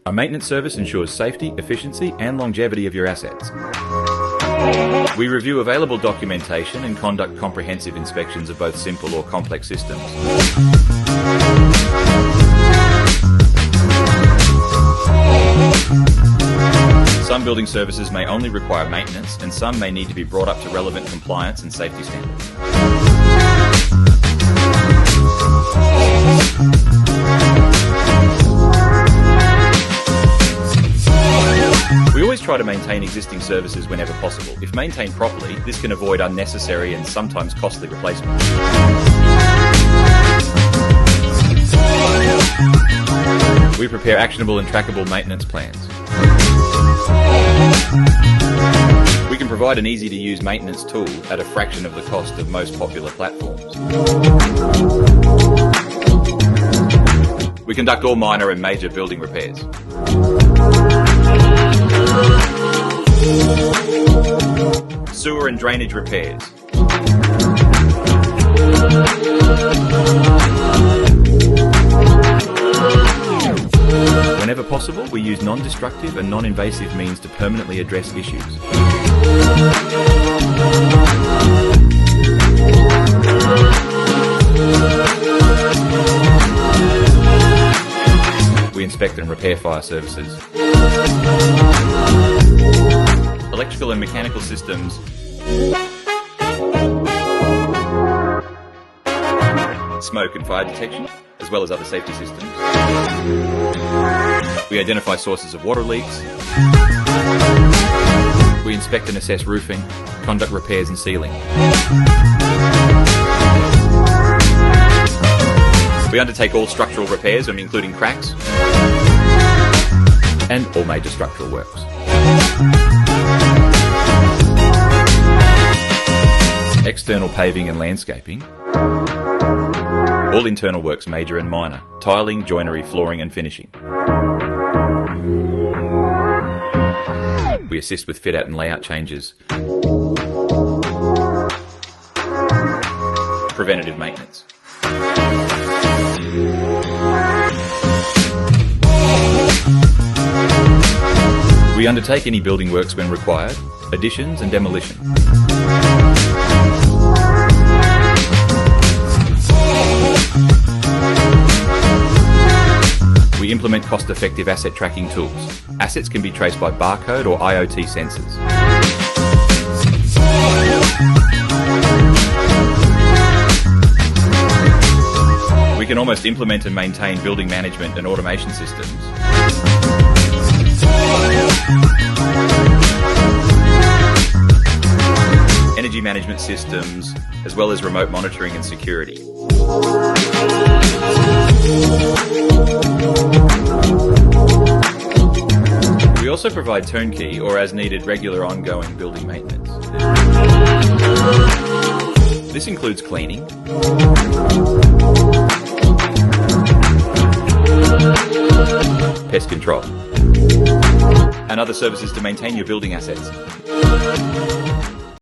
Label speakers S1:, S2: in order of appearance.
S1: A maintenance service ensures safety, efficiency and longevity of your assets. We review available documentation and conduct comprehensive inspections of both simple or complex systems. Some building services may only require maintenance, and some may need to be brought up to relevant compliance and safety standards. We always try to maintain existing services whenever possible. If maintained properly, this can avoid unnecessary and sometimes costly replacements. We prepare actionable and trackable maintenance plans. We can provide an easy-to-use maintenance tool at a fraction of the cost of most popular platforms. We conduct all minor and major building repairs. Sewer and drainage repairs. Whenever possible, we use non-destructive and non-invasive means to permanently address issues. We inspect and repair fire services. Electrical and mechanical systems. Smoke and fire detection, as well as other safety systems. We identify sources of water leaks. We inspect and assess roofing, conduct repairs and sealing. We undertake all structural repairs, including cracks, and all major structural works. External paving and landscaping. All internal works, major and minor. Tiling, joinery, flooring and finishing. We assist with fit-out and layout changes. Preventative maintenance. We undertake any building works when required, additions and demolition. We implement cost-effective asset tracking tools. Assets can be traced by barcode or IoT sensors. We can almost implement and maintain building management and automation systems. Energy management systems, as well as remote monitoring and security. We also provide turnkey or as needed regular ongoing building maintenance. This includes cleaning, pest control, and other services to maintain your building assets.